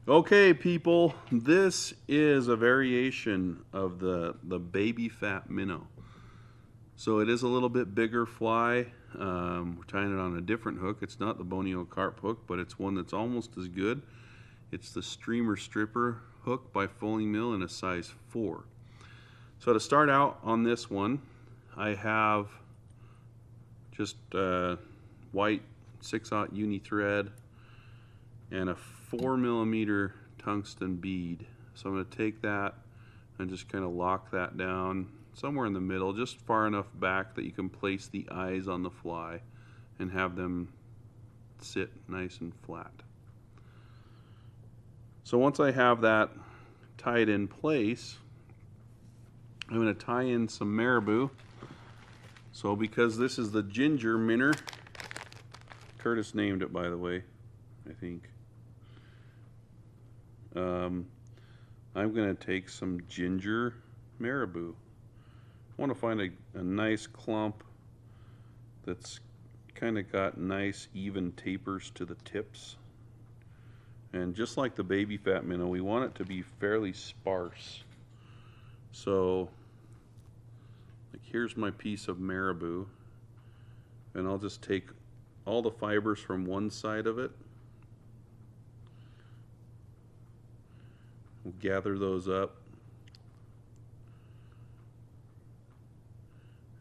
Okay, people, this is a variation of the baby fat minnow. So it is a little bit bigger fly. We're tying it on a different hook. It's not the Bonio carp hook, but it's one that's almost as good. It's the streamer stripper hook by Fulling Mill in a size 4. So to start out on this one, I have just white 6/0 uni thread and a 4mm tungsten bead. So I'm going to take that and just kind of lock that down somewhere in the middle, just far enough back that you can place the eyes on the fly and have them sit nice and flat. So once I have that tied in place, I'm going to tie in some marabou. So because this is the ginger minnow, Curtis named it, by the way, I think. I'm going to take some ginger marabou. I want to find a nice clump that's kind of got nice even tapers to the tips. And just like the baby fat minnow, we want it to be fairly sparse. So like here's my piece of marabou, and I'll just take all the fibers from one side of it. We'll gather those up.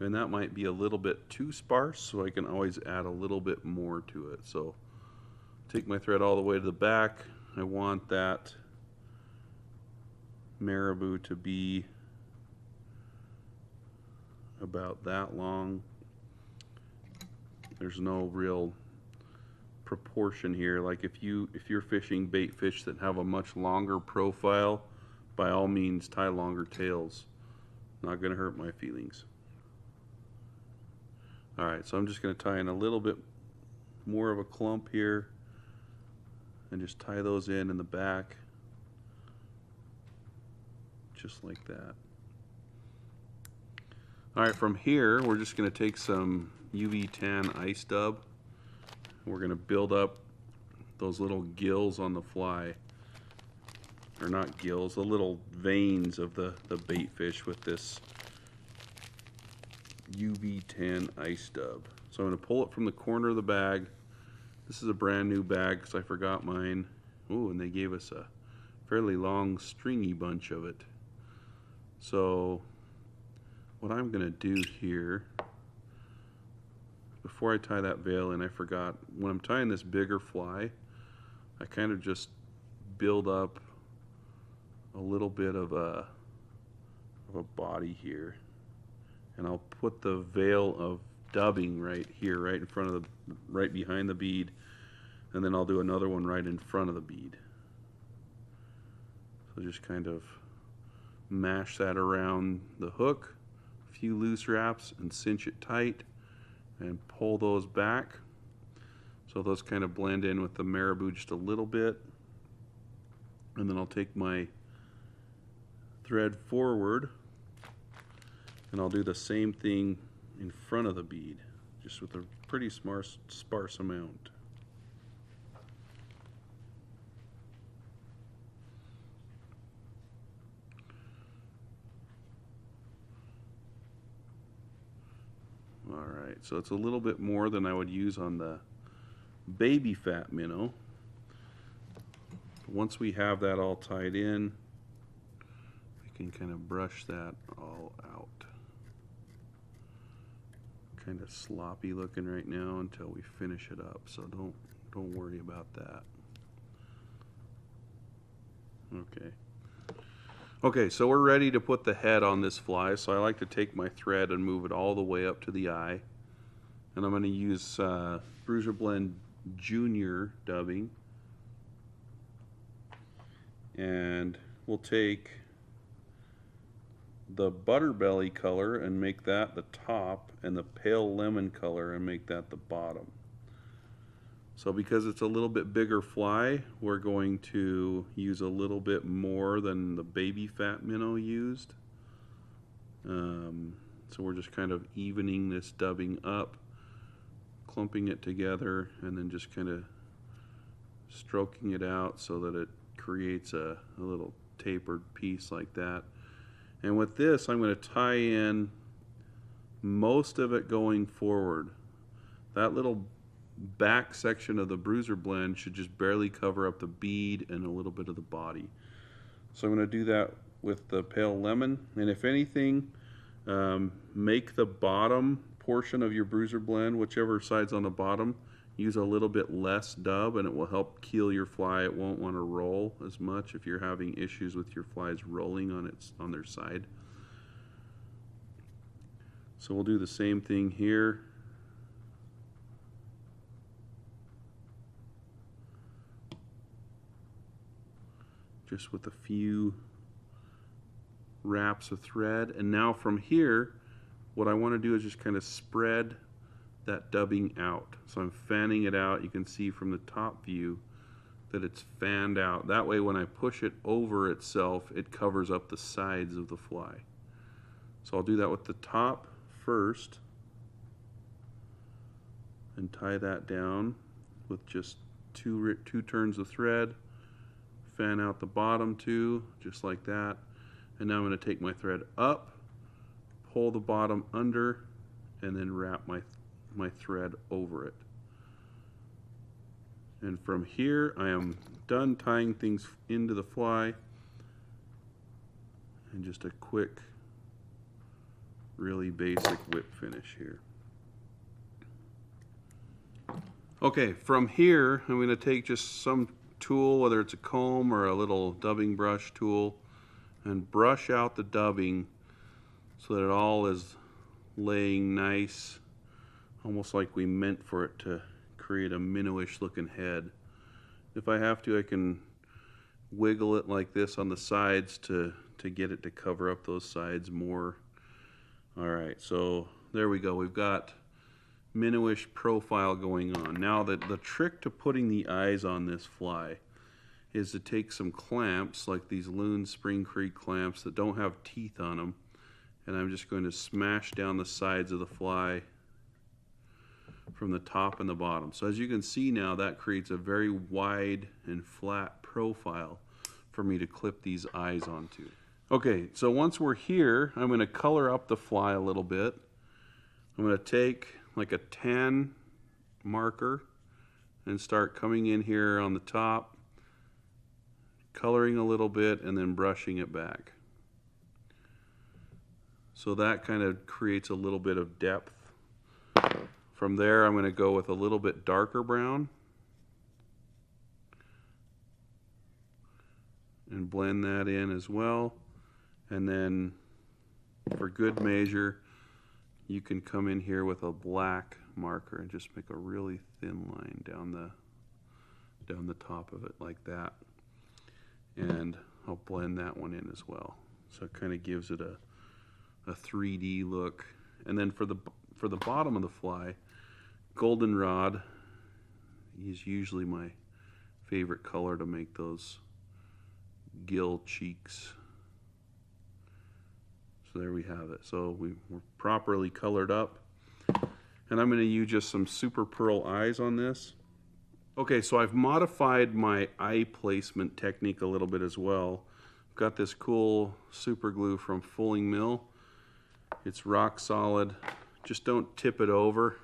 And that might be a little bit too sparse, so I can always add a little bit more to it. So take my thread all the way to the back. I want that marabou to be about that long. There's no real proportion here. Like if you're fishing bait fish that have a much longer profile, by all means tie longer tails. Not going to hurt my feelings. Alright, so I'm just going to tie in a little bit more of a clump here and just tie those in the back just like that. Alright, from here we're just going to take some UV tan ice dub. We're going to build up those little gills on the fly, or not gills, the little veins of the bait fish with this UV tan ice dub. So I'm going to pull it from the corner of the bag. This is a brand new bag because I forgot mine. Ooh, and they gave us a fairly long stringy bunch of it. So what I'm going to do here, before I tie that veil in, I forgot, when I'm tying this bigger fly, I kind of just build up a little bit of a body here, and I'll put the veil of dubbing right here, right in front of right behind the bead, and then I'll do another one right in front of the bead. So just kind of mash that around the hook, a few loose wraps, and cinch it tight, and pull those back so those kind of blend in with the marabou just a little bit. And then I'll take my thread forward and I'll do the same thing in front of the bead, just with a pretty sparse amount. Alright, so it's a little bit more than I would use on the baby fat minnow. Once we have that all tied in, we can kind of brush that all out. Kind of sloppy looking right now until we finish it up, so don't worry about that. Okay, so we're ready to put the head on this fly, so I like to take my thread and move it all the way up to the eye. And I'm going to use Bruiser Blend Junior dubbing. And we'll take the butterbelly color and make that the top, and the pale lemon color and make that the bottom. So because it's a little bit bigger fly, we're going to use a little bit more than the baby fat minnow used. So we're just kind of evening this dubbing up, clumping it together, and then just kind of stroking it out so that it creates a little tapered piece like that. And with this, I'm going to tie in most of it going forward. That little back section of the bruiser blend should just barely cover up the bead and a little bit of the body. So I'm going to do that with the pale lemon, and if anything, make the bottom portion of your bruiser blend, whichever side's on the bottom, use a little bit less dub, and it will help keel your fly. It won't want to roll as much if you're having issues with your flies rolling on their side. So we'll do the same thing here. Just with a few wraps of thread. And now from here, what I want to do is just kind of spread that dubbing out. So I'm fanning it out. You can see from the top view that it's fanned out. That way when I push it over itself, it covers up the sides of the fly. So I'll do that with the top first and tie that down with just two turns of thread. Fan out the bottom too, just like that. And now I'm going to take my thread up, pull the bottom under, and then wrap my thread over it. And from here, I am done tying things into the fly. And just a quick, really basic whip finish here. Okay, from here, I'm going to take just some tool, whether it's a comb or a little dubbing brush tool, and brush out the dubbing so that it all is laying nice, almost like we meant for it to create a minnowish looking head. If I have to, I can wiggle it like this on the sides to get it to cover up those sides more. Alright, so there we go. We've got minnowish profile going on. Now the trick to putting the eyes on this fly is to take some clamps, like these Loon Spring Creek clamps that don't have teeth on them, and I'm just going to smash down the sides of the fly from the top and the bottom. So as you can see now, that creates a very wide and flat profile for me to clip these eyes onto. Okay, so once we're here, I'm going to color up the fly a little bit. I'm going to take like a tan marker and start coming in here on the top, coloring a little bit, and then brushing it back. So that kind of creates a little bit of depth. From there, I'm going to go with a little bit darker brown and blend that in as well. And then for good measure, you can come in here with a black marker and just make a really thin line down the top of it like that. And I'll blend that one in as well. So it kind of gives it a 3D look. And then for the bottom of the fly, goldenrod is usually my favorite color to make those gill cheeks. So there we have it. So we're properly colored up. And I'm going to use just some super pearl eyes on this. Okay, so I've modified my eye placement technique a little bit as well. I've got this cool super glue from Fulling Mill. It's rock solid. Just don't tip it over.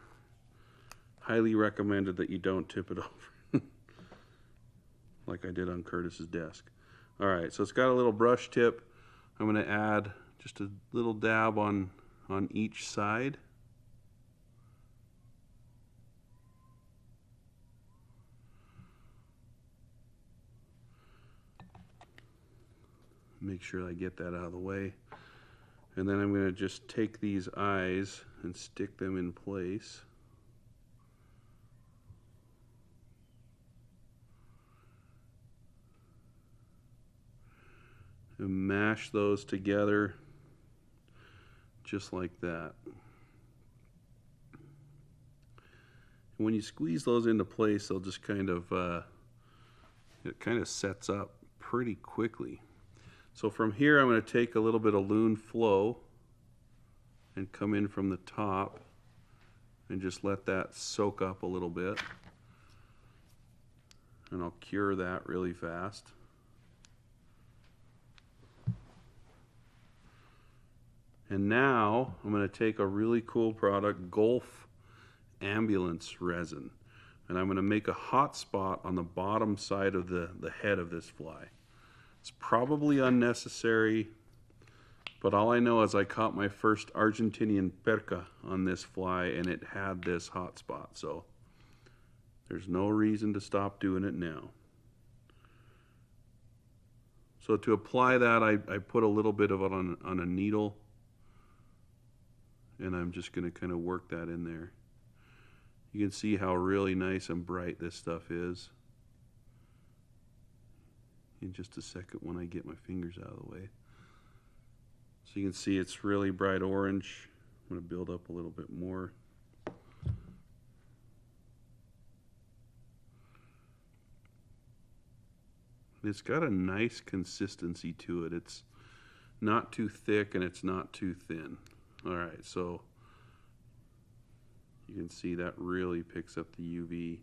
Highly recommended that you don't tip it over. Like I did on Curtis's desk. Alright, so it's got a little brush tip. I'm going to add just a little dab on each side. Make sure I get that out of the way. And then I'm going to just take these eyes and stick them in place. And mash those together just like that. And when you squeeze those into place, they'll just kind of, it kind of sets up pretty quickly. So from here, I'm going to take a little bit of Loon Flow and come in from the top and just let that soak up a little bit. And I'll cure that really fast. And now I'm going to take a really cool product, Gulf Ambulance resin, and I'm going to make a hot spot on the bottom side of the head of this fly. It's probably unnecessary, but all I know is I caught my first Argentinian perca on this fly and it had this hot spot, so there's no reason to stop doing it now. So to apply that, I put a little bit of it on a needle, and I'm just going to kind of work that in there. You can see how really nice and bright this stuff is. In just a second when I get my fingers out of the way. So you can see it's really bright orange. I'm going to build up a little bit more. It's got a nice consistency to it. It's not too thick and it's not too thin. Alright, so you can see that really picks up the UV.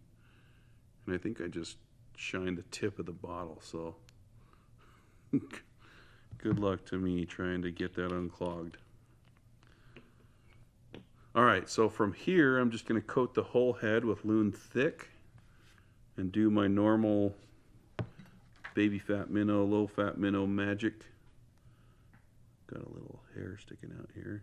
And I think I just shined the tip of the bottle, so good luck to me trying to get that unclogged. Alright, so from here I'm just going to coat the whole head with Loon Thick and do my normal baby fat minnow, low fat minnow magic. Got a little hair sticking out here.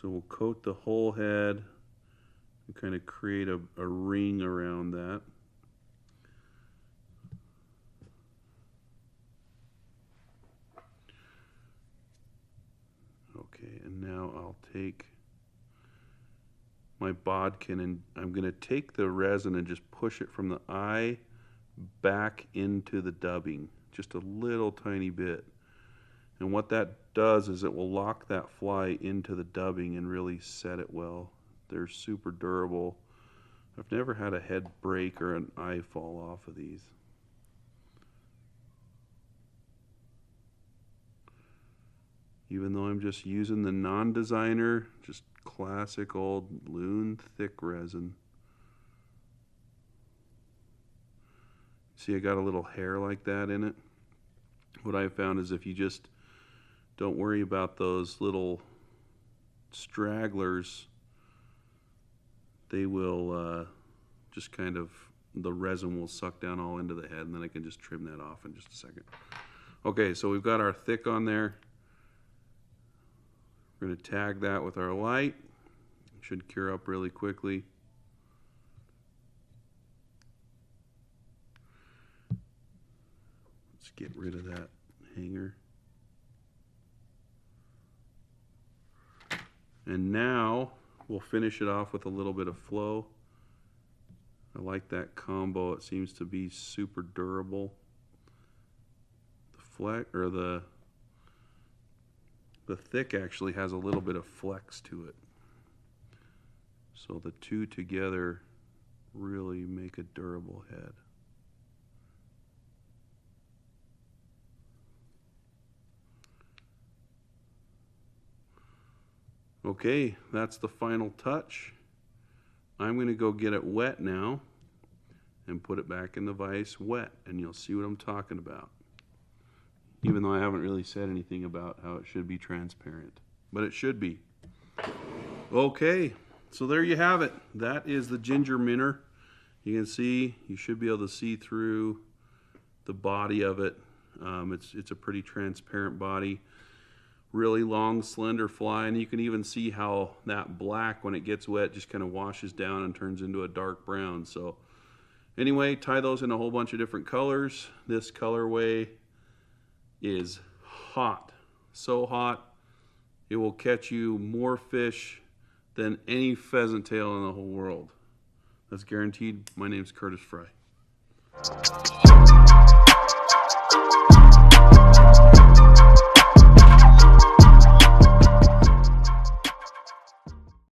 So we'll coat the whole head and kind of create a ring around that. Okay, and now I'll take my bodkin and I'm going to take the resin and just push it from the eye back into the dubbing, just a little tiny bit. And what that does is it will lock that fly into the dubbing and really set it well. They're super durable. I've never had a head break or an eye fall off of these. Even though I'm just using the non-designer, just classic old Loon Thick resin. See, I got a little hair like that in it. What I found is if you just don't worry about those little stragglers, they will just kind of, the resin will suck down all into the head, and then I can just trim that off in just a second. Okay, so we've got our thick on there. We're going to tag that with our light. It should cure up really quickly. Let's get rid of that hanger. And now we'll finish it off with a little bit of flow. I like that combo. It seems to be super durable. The fleck, or the thick actually has a little bit of flex to it. So the two together really make a durable head. Okay, that's the final touch. I'm going to go get it wet now and put it back in the vise wet, and you'll see what I'm talking about. Even though I haven't really said anything about how it should be transparent, but it should be. Okay, so there you have it. That is the ginger minnow. You can see, you should be able to see through the body of it. It's a pretty transparent body. Really long, slender fly, and you can even see how that black, when it gets wet, just kind of washes down and turns into a dark brown. So anyway, tie those in a whole bunch of different colors. This colorway is hot, so hot it will catch you more fish than any pheasant tail in the whole world. That's guaranteed. My name's Curtis Fry.